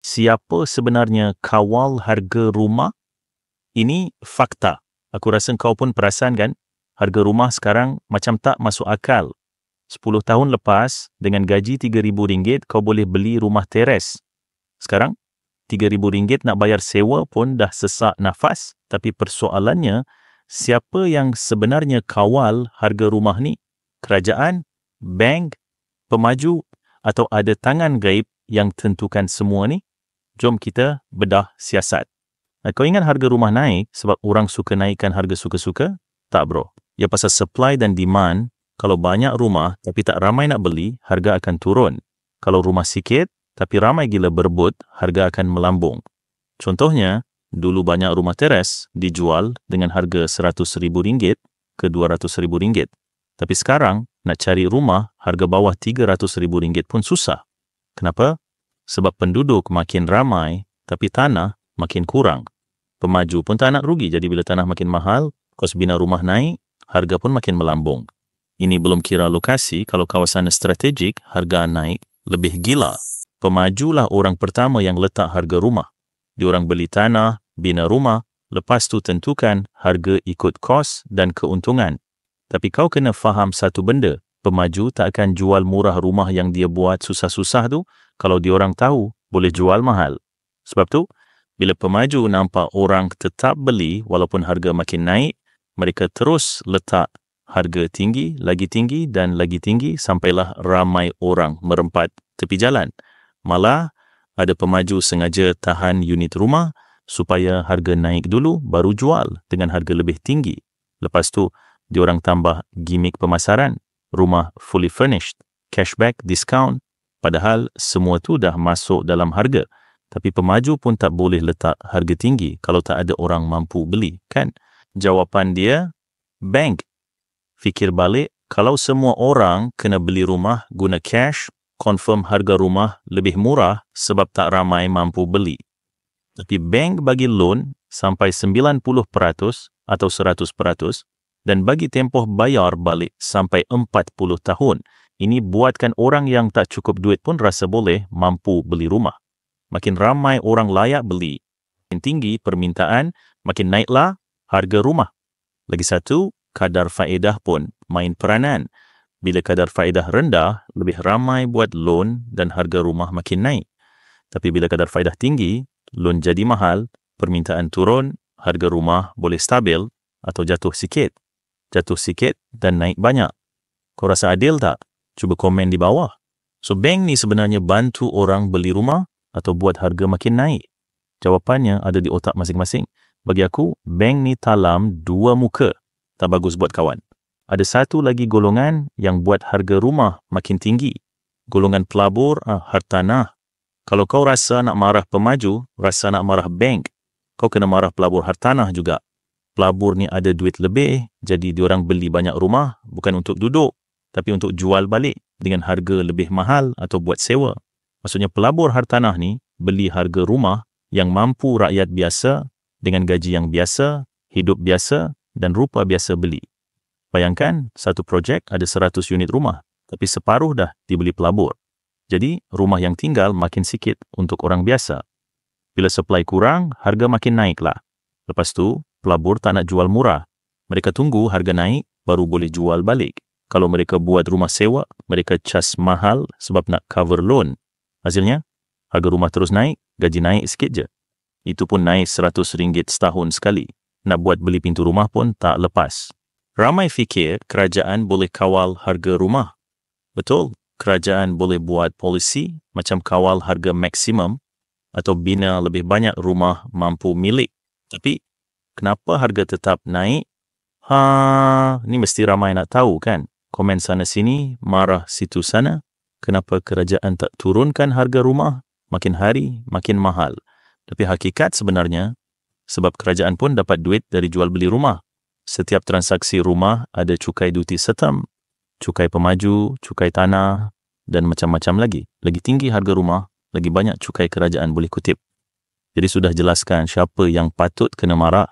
siapa sebenarnya kawal harga rumah? Ini fakta. Aku rasa kau pun perasan kan? Harga rumah sekarang macam tak masuk akal. 10 tahun lepas, dengan gaji RM3,000, kau boleh beli rumah teres. Sekarang, RM3,000 nak bayar sewa pun dah sesak nafas. Tapi persoalannya, siapa yang sebenarnya kawal harga rumah ni? Kerajaan, bank, pemaju atau ada tangan gaib yang tentukan semua ni? Jom kita bedah siasat. Kau ingat harga rumah naik sebab orang suka naikkan harga suka-suka? Tak bro. Ya pasal supply dan demand, kalau banyak rumah tapi tak ramai nak beli, harga akan turun. Kalau rumah sikit tapi ramai gila berebut, harga akan melambung. Contohnya, dulu banyak rumah teres dijual dengan harga RM100,000 ke RM200,000. Tapi sekarang, nak cari rumah harga bawah RM300,000 pun susah. Kenapa? Sebab penduduk makin ramai tapi tanah makin kurang. Pemaju pun tak nak rugi, jadi bila tanah makin mahal, kos bina rumah naik, harga pun makin melambung. Ini belum kira lokasi, kalau kawasan strategik, harga naik lebih gila. Pemajulah orang pertama yang letak harga rumah. Diorang beli tanah, bina rumah, lepas tu tentukan harga ikut kos dan keuntungan. Tapi kau kena faham satu benda, pemaju tak akan jual murah rumah yang dia buat susah-susah tu, kalau diorang tahu boleh jual mahal. Sebab tu, bila pemaju nampak orang tetap beli walaupun harga makin naik, mereka terus letak harga tinggi dan lagi tinggi sampailah ramai orang merempat tepi jalan. Malah, ada pemaju sengaja tahan unit rumah supaya harga naik dulu baru jual dengan harga lebih tinggi. Lepas tu, diorang tambah gimmick pemasaran, rumah fully furnished, cashback, discount, padahal semua tu dah masuk dalam harga. Tapi pemaju pun tak boleh letak harga tinggi kalau tak ada orang mampu beli, kan? Jawapan dia, bank. Fikir balik, kalau semua orang kena beli rumah guna cash, confirm harga rumah lebih murah sebab tak ramai mampu beli. Tapi bank bagi loan sampai 90% atau 100% dan bagi tempoh bayar balik sampai 40 tahun. Ini buatkan orang yang tak cukup duit pun rasa boleh mampu beli rumah. Makin ramai orang layak beli, makin tinggi permintaan, makin naiklah harga rumah. Lagi satu, kadar faedah pun main peranan. Bila kadar faedah rendah, lebih ramai buat loan dan harga rumah makin naik. Tapi bila kadar faedah tinggi, loan jadi mahal, permintaan turun, harga rumah boleh stabil atau jatuh sikit. Jatuh sikit dan naik banyak. Kau rasa adil tak? Cuba komen di bawah. So bank ni sebenarnya bantu orang beli rumah atau buat harga makin naik? Jawapannya ada di otak masing-masing. Bagi aku, bank ni talam dua muka. Tak bagus buat kawan. Ada satu lagi golongan yang buat harga rumah makin tinggi. Golongan pelabur hartanah. Kalau kau rasa nak marah pemaju, rasa nak marah bank, kau kena marah pelabur hartanah juga. Pelabur ni ada duit lebih, jadi diorang beli banyak rumah bukan untuk duduk, tapi untuk jual balik dengan harga lebih mahal atau buat sewa. Maksudnya pelabur hartanah ni beli harga rumah yang mampu rakyat biasa dengan gaji yang biasa, hidup biasa dan rupa biasa beli. Bayangkan, satu projek ada 100 unit rumah, tapi separuh dah dibeli pelabur. Jadi, rumah yang tinggal makin sikit untuk orang biasa. Bila supply kurang, harga makin naiklah. Lepas tu, pelabur tak nak jual murah. Mereka tunggu harga naik, baru boleh jual balik. Kalau mereka buat rumah sewa, mereka cas mahal sebab nak cover loan. Hasilnya, harga rumah terus naik, gaji naik sikit je. Itu pun naik RM100 setahun sekali. Nak buat beli pintu rumah pun tak lepas. Ramai fikir kerajaan boleh kawal harga rumah. Betul, kerajaan boleh buat polisi macam kawal harga maksimum atau bina lebih banyak rumah mampu milik. Tapi, kenapa harga tetap naik? Ni mesti ramai nak tahu kan? Komen sana sini, marah situ sana. Kenapa kerajaan tak turunkan harga rumah? Makin hari, makin mahal. Tapi hakikat sebenarnya, sebab kerajaan pun dapat duit dari jual beli rumah. Setiap transaksi rumah ada cukai duty setem, cukai pemaju, cukai tanah, dan macam-macam lagi. Lagi tinggi harga rumah, lagi banyak cukai kerajaan boleh kutip. Jadi sudah jelaskan siapa yang patut kena marah.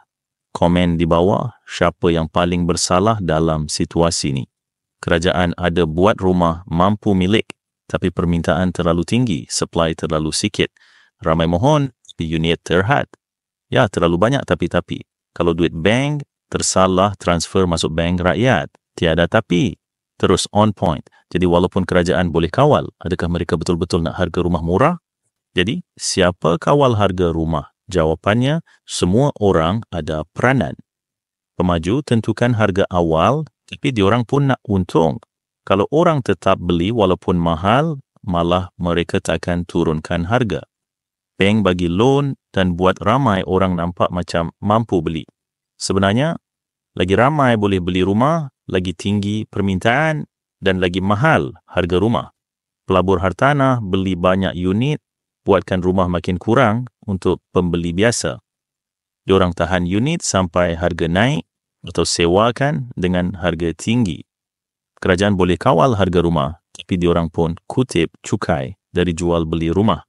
Komen di bawah siapa yang paling bersalah dalam situasi ni. Kerajaan ada buat rumah mampu milik, tapi permintaan terlalu tinggi, supply terlalu sikit. Ramai mohon, tapi unit terhad. Ya, terlalu banyak tapi. Kalau duit bank, tersalah transfer masuk bank rakyat. Tiada tapi. Terus on point. Jadi walaupun kerajaan boleh kawal, adakah mereka betul-betul nak harga rumah murah? Jadi, siapa kawal harga rumah? Jawapannya, semua orang ada peranan. Pemaju tentukan harga awal, tapi diorang pun nak untung. Kalau orang tetap beli walaupun mahal, malah mereka takkan turunkan harga. Bank bagi loan dan buat ramai orang nampak macam mampu beli. Sebenarnya, lagi ramai boleh beli rumah, lagi tinggi permintaan dan lagi mahal harga rumah. Pelabur hartanah beli banyak unit, buatkan rumah makin kurang untuk pembeli biasa. Diorang tahan unit sampai harga naik atau sewakan dengan harga tinggi. Kerajaan boleh kawal harga rumah, tapi diorang pun kutip cukai dari jual beli rumah.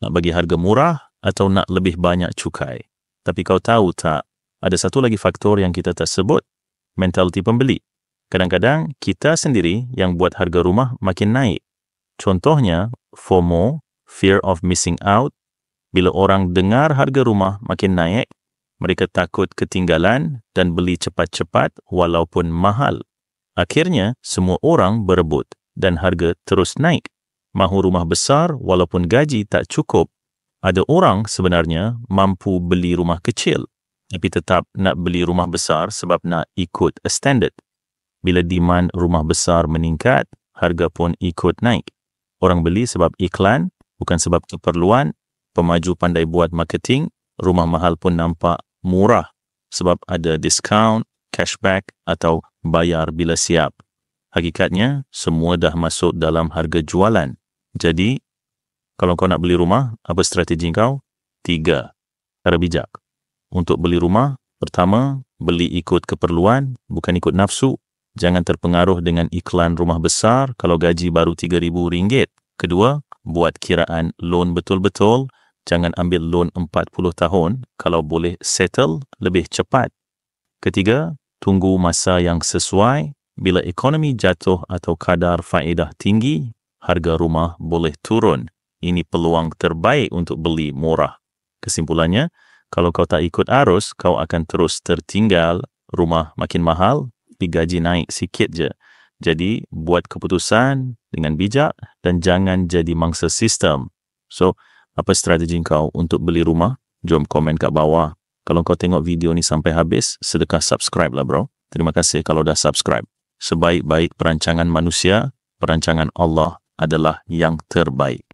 Nak bagi harga murah atau nak lebih banyak cukai. Tapi kau tahu tak, ada satu lagi faktor yang kita tak sebut, mentaliti pembeli. Kadang-kadang kita sendiri yang buat harga rumah makin naik. Contohnya, FOMO, fear of missing out. Bila orang dengar harga rumah makin naik, mereka takut ketinggalan dan beli cepat-cepat walaupun mahal. Akhirnya, semua orang berebut dan harga terus naik. Mahu rumah besar walaupun gaji tak cukup. Ada orang sebenarnya mampu beli rumah kecil, tapi tetap nak beli rumah besar sebab nak ikut standard. Bila demand rumah besar meningkat, harga pun ikut naik. Orang beli sebab iklan, bukan sebab keperluan. Pemaju pandai buat marketing, rumah mahal pun nampak murah sebab ada discount, cashback atau bayar bila siap. Hakikatnya, semua dah masuk dalam harga jualan. Jadi, kalau kau nak beli rumah, apa strategi kau? 3. Cara bijak. Untuk beli rumah, pertama, beli ikut keperluan, bukan ikut nafsu. Jangan terpengaruh dengan iklan rumah besar kalau gaji baru RM3,000. Kedua, buat kiraan loan betul-betul. Jangan ambil loan 40 tahun kalau boleh settle lebih cepat. Ketiga, tunggu masa yang sesuai. Bila ekonomi jatuh atau kadar faedah tinggi, harga rumah boleh turun. Ini peluang terbaik untuk beli murah. Kesimpulannya, kalau kau tak ikut arus, kau akan terus tertinggal. Rumah makin mahal, tapi gaji naik sikit je. Jadi, buat keputusan dengan bijak dan jangan jadi mangsa sistem. So, apa strategi kau untuk beli rumah? Jom komen kat bawah. Kalau kau tengok video ni sampai habis, sedekah subscribe lah bro. Terima kasih kalau dah subscribe. Sebaik-baik perancangan manusia, perancangan Allah adalah yang terbaik.